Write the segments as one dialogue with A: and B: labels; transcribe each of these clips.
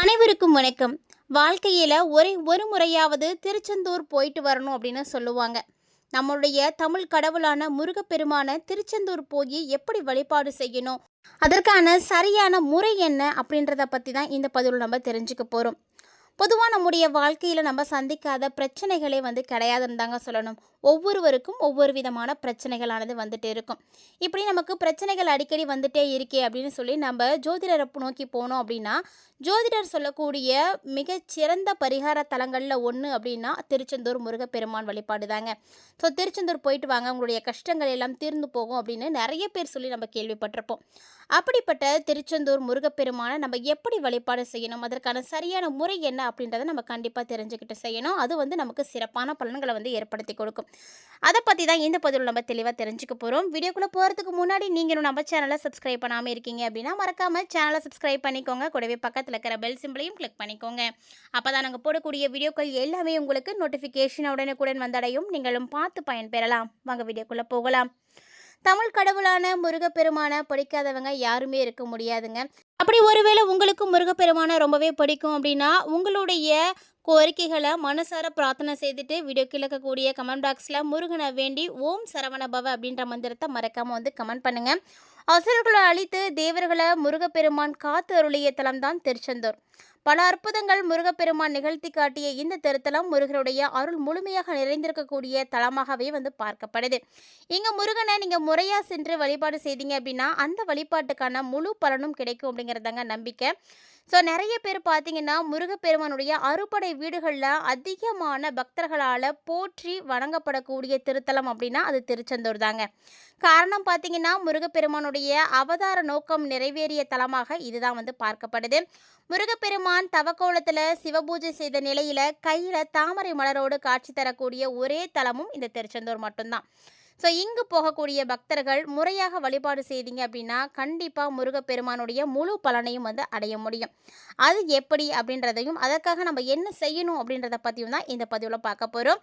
A: அனைவருக்கும் வணக்கம். வாழ்க்கையில் ஒரு முறையாவது திருச்செந்தூர் போயிட்டு வரணும் அப்படின்னு சொல்லுவாங்க. நம்மளுடைய தமிழ் கடவுளான முருகப்பெருமான திருச்செந்தூர் போய் எப்படி வழிபாடு செய்யணும், அதற்கான சரியான முறை என்ன அப்படின்றத பற்றி தான் இந்த பதிவில் நம்ம தெரிஞ்சுக்க போகிறோம். பொதுவாக நம்முடைய வாழ்க்கையில் நம்ம சந்திக்காத பிரச்சனைகளே கிடையாதுன்னு தாங்க சொல்லணும். ஒவ்வொருவருக்கும் ஒவ்வொரு விதமான பிரச்சனைகளானது வந்துட்டே இருக்கும். இப்படி நமக்கு பிரச்சனைகள் அடிக்கடி வந்துட்டே இருக்கே அப்படின்னு சொல்லி நம்ம ஜோதிடரை நோக்கி போனோம் அப்படின்னா, ஜோதிடர் சொல்லக்கூடிய மிகச்சிறந்த பரிகார தலங்களில் ஒன்று அப்படின்னா திருச்செந்தூர் முருகப்பெருமான் வழிபாடு தாங்க. ஸோ திருச்செந்தூர் போயிட்டு வாங்க, உங்களுடைய கஷ்டங்கள் எல்லாம் தீர்ந்து போகும் அப்படின்னு நிறைய பேர் சொல்லி நம்ம கேள்விப்பட்டிருப்போம். அப்படிப்பட்ட திருச்செந்தூர் முருகப்பெருமானை நம்ம எப்படி வழிபாடு செய்யணும், அதற்கான சரியான முறை என்ன அப்படின்றத நம்ம கண்டிப்பாக தெரிஞ்சுக்கிட்டு செய்யணும். அது நமக்கு சிறப்பான பலன்களை ஏற்படுத்தி கொடுக்கும். அதை பற்றி தான் இந்த பதிவில் நம்ம தெளிவாக தெரிஞ்சுக்க போகிறோம். வீடியோக்குள்ளே போகிறதுக்கு முன்னாடி நீங்கள் நம்ம சேனலை சப்ஸ்கிரைப் பண்ணாமல் இருக்கீங்க அப்படின்னா மறக்காமல் சேனலை சப்ஸ்கிரைப் பண்ணிக்கோங்க. கூடவே பக்கத்தில் இருக்கிற பெல் சிம்பிளையும் கிளிக் பண்ணிக்கோங்க. அப்போ தான் நாங்கள் போடக்கூடிய வீடியோக்கள் எல்லாமே உங்களுக்கு நோட்டிஃபிகேஷன் உடனுக்குடன் வந்தடையும். நீங்களும் பார்த்து பயன்பெறலாம். வாங்க வீடியோக்குள்ளே போகலாம். தமிழ் கடவுளான முருகப்பெருமானை படிக்காதவங்க யாருமே இருக்க முடியாதுங்க. அப்படி ஒருவேளை உங்களுக்கு முருகப்பெருமானை ரொம்பவே பிடிக்கும் அப்படின்னா உங்களுடைய கோரிக்கைகளை மனசார பிரார்த்தனை செய்துட்டு வீடியோ கிழக்கக்கூடிய கமெண்ட் பாக்ஸில் முருகனை வேண்டி ஓம் சரவண பவ அப்படின்ற மந்திரத்தை மறக்காமல் கமெண்ட் பண்ணுங்கள். அசுரர்களை அழித்து தேவர்களை முருகப்பெருமான் காத்து அருளிய தலம்தான் திருச்செந்தூர். பல அற்புதங்கள் முருகப்பெருமான் நிகழ்த்தி காட்டிய இந்த திருத்தலம் முருகனுடைய அருள் முழுமையாக நிறைந்திருக்கக்கூடிய தலமாகவே பார்க்கப்படுது. இங்கே முருகனை நீங்கள் முறையாக சென்று வழிபாடு செய்தீங்க அப்படின்னா அந்த வழிபாட்டுக்கான முழு பலனும் கிடைக்கும் அப்படிங்கிறதாங்க நம்பிக்கை. ஸோ நிறைய பேர் பார்த்தீங்கன்னா முருகப்பெருமானுடைய அறுபடை வீடுகளில் அதிகமான பக்தர்களால் போற்றி வணங்கப்படக்கூடிய திருத்தலம் அப்படின்னா அது திருச்செந்தூர் தாங்க. காரணம் பார்த்தீங்கன்னா முருகப்பெருமானுடைய அவதார நோக்கம் நிறைவேறிய தலமாக இதுதான் பார்க்கப்படுது. முருகப்பெருமான் தவக்கோலத்தில் சிவபூஜை செய்த நிலையில் கையில் தாமரை மலரோடு காட்சி தரக்கூடிய ஒரே தலமும் இந்த திருச்செந்தூர் மட்டும்தான். ஸோ இங்கு போகக்கூடிய பக்தர்கள் முறையாக வழிபாடு செய்தீங்க அப்படின்னா கண்டிப்பாக முருகப்பெருமானுடைய முழு பலனையும் அடைய முடியும். அது எப்படி அப்படின்றதையும் அதற்காக நம்ம என்ன செய்யணும் அப்படின்றத பற்றியும் தான் இந்த பதிவில் பார்க்க போகிறோம்.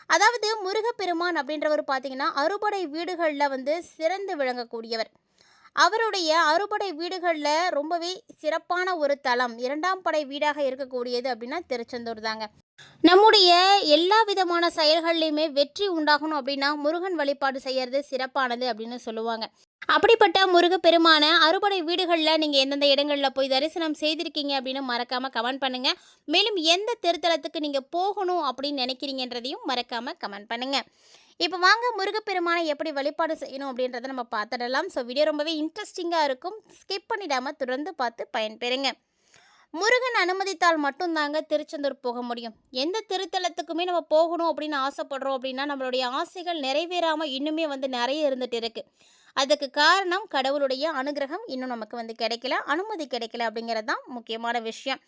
A: அதாவது முருகப்பெருமான் அப்படின்றவர் பார்த்தீங்கன்னா அறுபடை வீடுகளில் சிறந்து விளங்கக்கூடியவர். அவருடைய அறுபடை வீடுகளில் ரொம்பவே சிறப்பான ஒரு தலம் இரண்டாம் படை வீடாக இருக்கக்கூடியது அப்படின்னா திருச்செந்தூர் தாங்க. நம்முடைய எல்லா விதமான செயல்கள்லையுமே வெற்றி உண்டாகணும் அப்படின்னா முருகன் வழிபாடு செய்யறது சிறப்பானது அப்படின்னு சொல்லுவாங்க. அப்படிப்பட்ட முருகப்பெருமான அறுபடை வீடுகளில் நீங்கள் எந்தெந்த இடங்களில் போய் தரிசனம் செய்திருக்கீங்க அப்படின்னு மறக்காமல் கமெண்ட் பண்ணுங்கள். மேலும் எந்த திருத்தலத்துக்கு நீங்கள் போகணும் அப்படின்னு நினைக்கிறீங்கன்றதையும் மறக்காமல் கமெண்ட் பண்ணுங்கள். இப்போ வாங்க முருகப்பெருமானை எப்படி வழிபாடு செய்யணும் அப்படின்றத நம்ம பார்த்துடலாம். ஸோ வீடியோ ரொம்பவே இன்ட்ரெஸ்டிங்காக இருக்கும். ஸ்கிப் பண்ணிடாமல் தொடர்ந்து பார்த்து பயன்பெறுங்க. முருகன் அனுமதித்தால் மட்டும்தாங்க திருச்செந்தூர் போக முடியும். எந்த திருத்தலத்துக்குமே நம்ம போகணும் அப்படின்னு ஆசைப்படுறோம் அப்படின்னா நம்மளுடைய ஆசைகள் நிறைவேறாமல் இன்னுமே நிறைய இருந்துட்டு இருக்கு. அதுக்கு காரணம் கடவுளுடைய அனுகிரகம் இன்னும் நமக்கு கிடைக்கல, அனுமதி கிடைக்கல அப்படிங்கிறது தான் முக்கியமான விஷயம்.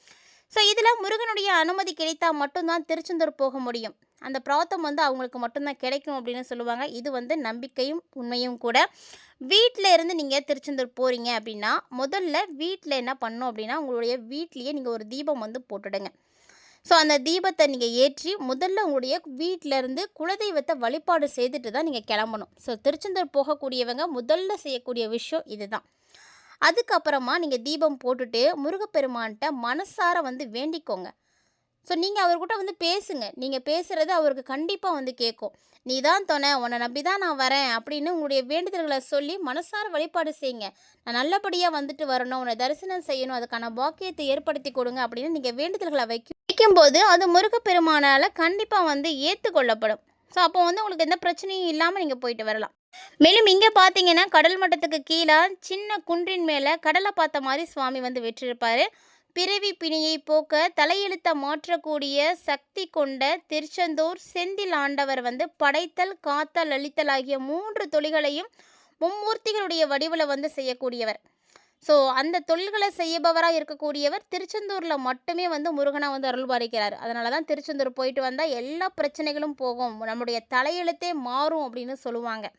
A: ஸோ இதில் முருகனுடைய அனுமதி கிடைத்தால் மட்டும்தான் திருச்செந்தூர் போக முடியும். அந்த பிராத்தம் அவங்களுக்கு மட்டும்தான் கிடைக்கும் அப்படின்னு சொல்லுவாங்க. இது நம்பிக்கையும் உண்மையும் கூட. வீட்டில் இருந்து நீங்கள் திருச்செந்தூர் போகிறீங்க அப்படின்னா முதல்ல வீட்டில் என்ன பண்ணணும் அப்படின்னா உங்களுடைய வீட்லேயே நீங்கள் ஒரு தீபம் போட்டுடுங்க. ஸோ அந்த தீபத்தை நீங்கள் ஏற்றி முதல்ல உங்களுடைய வீட்டிலேருந்து குலதெய்வத்தை வழிபாடு செய்துட்டு தான் நீங்கள் கிளம்பணும். ஸோ திருச்செந்தூர் போகக்கூடியவங்க முதல்ல செய்யக்கூடிய விஷயம் இதுதான். அதுக்கப்புறமா நீங்கள் தீபம் போட்டுட்டு முருகப்பெருமான்கிட்ட மனசார வேண்டிக்கோங்க. ஸோ நீங்கள் அவர்கிட்ட பேசுங்க. நீங்கள் பேசுகிறது அவருக்கு கண்டிப்பாக கேட்கும். நீ தான் துணை, உன்னை நம்பி தான் நான் வரேன் அப்படின்னு உங்களுடைய வேண்டுதல்களை சொல்லி மனசார வழிபாடு செய்யுங்க. நான் நல்லபடியாக வரணும், உன்னை தரிசனம் செய்யணும், அதுக்கான பாக்கியத்தை ஏற்படுத்தி கொடுங்க அப்படின்னு நீங்கள் வேண்டுதல்களை வைக்கும்போது அது முருகப்பெருமானால் கண்டிப்பாக ஏற்றுக்கொள்ளப்படும். ஸோ அப்போ உங்களுக்கு எந்த பிரச்சனையும் இல்லாமல் நீங்கள் போயிட்டு வரலாம். மேலும் இங்கே பார்த்தீங்கன்னா கடல் மட்டத்துக்கு கீழே சின்ன குன்றின் மேலே கடலை பார்த்த மாதிரி சுவாமி வெற்றிருப்பார். பிறவி பிணியை போக்க தலையெழுத்த மாற்றக்கூடிய சக்தி கொண்ட திருச்செந்தூர் செந்தில் ஆண்டவர் படைத்தல் காத்தல் அழித்தல் ஆகிய 3 தொழில்களையும் மும்மூர்த்திகளுடைய வடிவில் செய்யக்கூடியவர். ஸோ அந்த தொழில்களை செய்யபவராக இருக்கக்கூடியவர் திருச்செந்தூரில் மட்டுமே முருகனாக அருள் பாலிக்கிறார். அதனால தான் திருச்செந்தூர் போயிட்டு வந்தால் எல்லா பிரச்சனைகளும் போகும், நம்முடைய தலையெழுத்தே மாறும் அப்படின்னு சொல்லுவாங்க.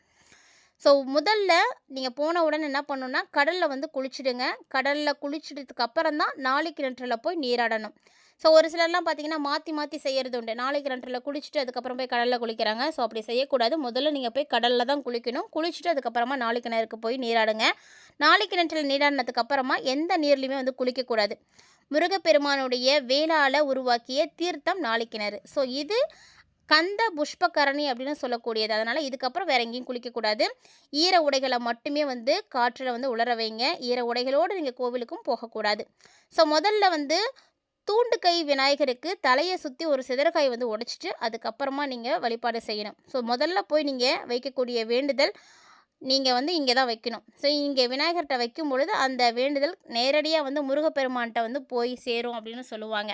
A: ஸோ முதல்ல நீங்கள் போன உடனே என்ன பண்ணணுன்னா கடலில் குளிச்சுடுங்க. கடலில் குளிச்சுட்டதுக்கு அப்புறம் தான் நாளைக்கு கிணற்றில் போய் நீராடணும். ஸோ ஒரு சிலர்லாம் பார்த்தீங்கன்னா மாற்றி செய்கிறது உண்டு. நாளைக்கு கிணற்றில் குளிச்சுட்டு அதுக்கப்புறம் போய் கடலில் குளிக்கிறாங்க. ஸோ அப்படி செய்யக்கூடாது. முதல்ல நீங்கள் போய் கடலில் தான் குளிக்கணும். குளிச்சுட்டு அதுக்கப்புறமா நாளைக்கு கிணறுக்கு போய் நீராடுங்க. நாளைக்கு கிணற்றில் நீராடினதுக்கப்புறமா எந்த நீர்லையுமே குளிக்கக்கூடாது. முருகப்பெருமானுடைய வேளால் உருவாக்கிய தீர்த்தம் நாளிக்கிணறு. ஸோ இது கந்த புஷ்பகரணி அப்படின்னு சொல்லக்கூடியது. அதனால் இதுக்கப்புறம் வேறு எங்கேயும் குளிக்கக்கூடாது. ஈர உடைகளை மட்டுமே காற்றில் உலர வைங்க. ஈர உடைகளோடு நீங்கள் கோவிலுக்கும் போகக்கூடாது. ஸோ முதல்ல தூண்டு கை விநாயகருக்கு தலையை சுற்றி ஒரு சிதறக்காய் உடைச்சிட்டு அதுக்கப்புறமா நீங்கள் வழிபாடு செய்யணும். ஸோ முதல்ல போய் நீங்கள் வைக்கக்கூடிய வேண்டுதல் நீங்கள் இங்கே தான் வைக்கணும். ஸோ இங்கே விநாயகர்கிட்ட வைக்கும் பொழுது அந்த வேண்டுதல் நேரடியாக முருகப்பெருமான்கிட்ட போய் சேரும் அப்படின்னு சொல்லுவாங்க.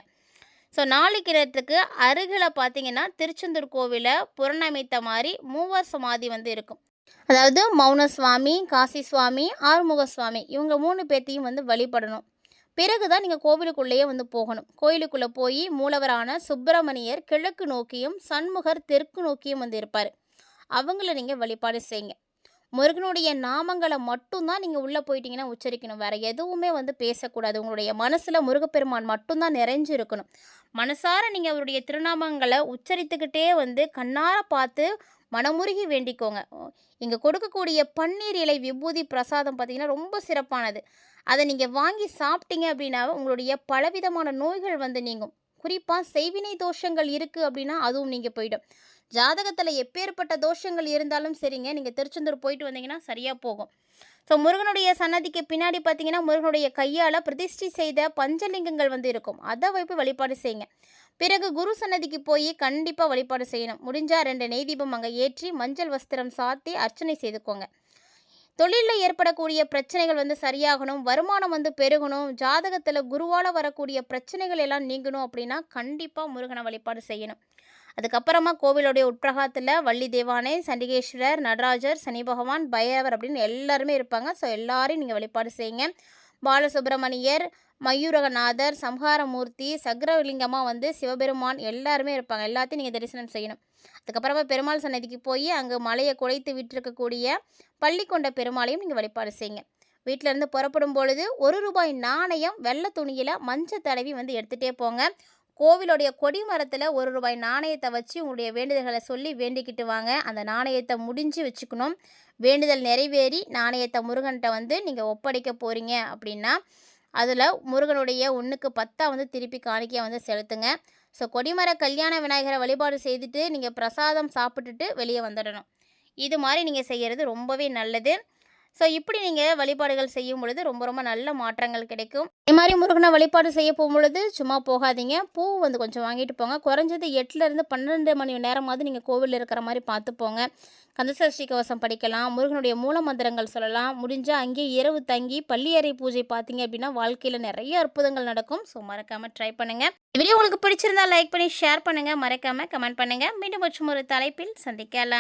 A: ஸோ நாளிக்கிணத்துக்கு அருகில் பார்த்தீங்கன்னா திருச்செந்தூர் கோவிலை புறணமைத்த மாதிரி மூவர் சமாதி இருக்கும். அதாவது மௌன சுவாமி, காசி சுவாமி, ஆறுமுக சுவாமி இவங்க 3 பேர்த்தையும் வழிபடணும். பிறகு தான் நீங்கள் கோவிலுக்குள்ளேயே போகணும். கோயிலுக்குள்ளே போய் மூலவரான சுப்பிரமணியர் கிழக்கு நோக்கியும் சண்முகர் தெற்கு நோக்கியும் இருப்பார். அவங்கள நீங்கள் வழிபாடு செய்யுங்க. முருகனுடைய நாமங்களை மட்டும்தான் நீங்கள் உள்ளே போயிட்டீங்கன்னா உச்சரிக்கணும். வேறு எதுவுமே பேசக்கூடாது. உங்களுடைய மனசில் முருகப்பெருமான் மட்டும்தான் நிறைஞ்சு இருக்கணும். மனசார நீங்கள் அவருடைய திருநாமங்களை உச்சரித்துக்கிட்டே கண்ணார பார்த்து மனமுருகி வேண்டிக்கோங்க. இங்கே கொடுக்கக்கூடிய பன்னீர் இலை விபூதி பிரசாதம் பார்த்திங்கன்னா ரொம்ப சிறப்பானது. அதை நீங்கள் வாங்கி சாப்பிட்டீங்க அப்படின்னா உங்களுடைய பலவிதமான நோய்கள் நீங்கும். குறிப்பாக செய்வினை தோஷங்கள் இருக்குது அப்படின்னா அதுவும் நீங்கள் போயிடும். ஜாதகத்தில் எப்பேற்பட்ட தோஷங்கள் இருந்தாலும் சரிங்க, நீங்கள் திருச்செந்தூர் போயிட்டு வந்தீங்கன்னா சரியாக போகும். ஸோ முருகனுடைய சன்னதிக்கு பின்னாடி பார்த்தீங்கன்னா முருகனுடைய கையால் பிரதிஷ்டை செய்த பஞ்சலிங்கங்கள் இருக்கும். அதை வைப்பு வழிபாடு செய்யுங்க. பிறகு குரு சன்னதிக்கு போய் கண்டிப்பாக வழிபாடு செய்யணும். முடிஞ்சால் 2 நெய் தீபம் அங்கே ஏற்றி மஞ்சள் வஸ்திரம் சாத்தி அர்ச்சனை செய்துக்கோங்க. தொழிலில் ஏற்படக்கூடிய பிரச்சனைகள் சரியாகணும், வருமானம் பெருகணும், ஜாதகத்தில் குருவால் வரக்கூடிய பிரச்சனைகள் எல்லாம் நீங்கணும் அப்படின்னா கண்டிப்பாக முருகனை வழிபாடு செய்யணும். அதுக்கப்புறமா கோவிலுடைய உட்பிரகாரத்தில் வள்ளி தேவானை, சண்டிகேஸ்வரர், நடராஜர், சனி பகவான், பைரவர் அப்படின்னு எல்லாருமே இருப்பாங்க. ஸோ எல்லாரையும் நீங்கள் வழிபாடு செய்யுங்க. பாலசுப்ரமணியர், மயூரகநாதர், சம்ஹாரமூர்த்தி, சக்கரலிங்கமாக சிவபெருமான் எல்லாருமே இருப்பாங்க. எல்லாத்தையும் நீங்கள் தரிசனம் செய்யணும். அதுக்கப்புறமா பெருமாள் சன்னதிக்கு போய் அங்கே மலையை குடைத்து விட்டிருக்கக்கூடிய பள்ளிக்கொண்ட பெருமாளையும் நீங்கள் வழிபாடு செய்யுங்க. வீட்டிலேருந்து புறப்படும் பொழுது ₹1 நாணயம் வெள்ளை துணியில் மஞ்சள் தடவி எடுத்துகிட்டே போங்க. கோவிலுடைய கொடி மரத்தில் ₹1 நாணயத்தை வச்சு உங்களுடைய வேண்டுதல்களை சொல்லி வேண்டிக்கிட்டு வாங்க. அந்த நாணயத்தை முடிஞ்சு வச்சுக்கணும். வேண்டுதல் நிறைவேறி நாணயத்தை முருகன்கிட்ட நீங்கள் ஒப்படைக்க போகிறீங்க அப்படின்னா அதில் முருகனுடைய 1க்கு 10 திருப்பி காணிக்கையை செலுத்துங்க. ஸோ கொடிமர கல்யாண விநாயகரை வழிபாடு செய்துட்டு நீங்கள் பிரசாதம் சாப்பிட்டுட்டு வெளியே வந்துடணும். இது மாதிரி நீங்கள் செய்கிறது ரொம்பவே நல்லது. ஸோ இப்படி நீங்கள் வழிபாடுகள் செய்யும் பொழுது ரொம்ப ரொம்ப நல்ல மாற்றங்கள் கிடைக்கும். இதே மாதிரி முருகனை வழிபாடு செய்ய போகும்பொழுது சும்மா போகாதீங்க. பூ கொஞ்சம் வாங்கிட்டு போங்க. குறைஞ்சது 8லேருந்து 12 மணி நேரமாவது நீங்கள் கோவிலில் இருக்கிற மாதிரி பார்த்து போங்க. கந்தசஷ்டி கவசம் படிக்கலாம், முருகனுடைய மூல மந்திரங்கள் சொல்லலாம். முடிஞ்சால் அங்கேயே இரவு தங்கி பள்ளியறை பூஜை பார்த்தீங்க அப்படின்னா வாழ்க்கையில் நிறைய அற்புதங்கள் நடக்கும். ஸோ மறக்காமல் ட்ரை பண்ணுங்கள். வீடியோ உங்களுக்கு பிடிச்சிருந்தா லைக் பண்ணி ஷேர் பண்ணுங்கள். மறக்காமல் கமெண்ட் பண்ணுங்கள். மீண்டும் மற்றும் ஒரு தலைப்பில் சந்திக்கலாம்.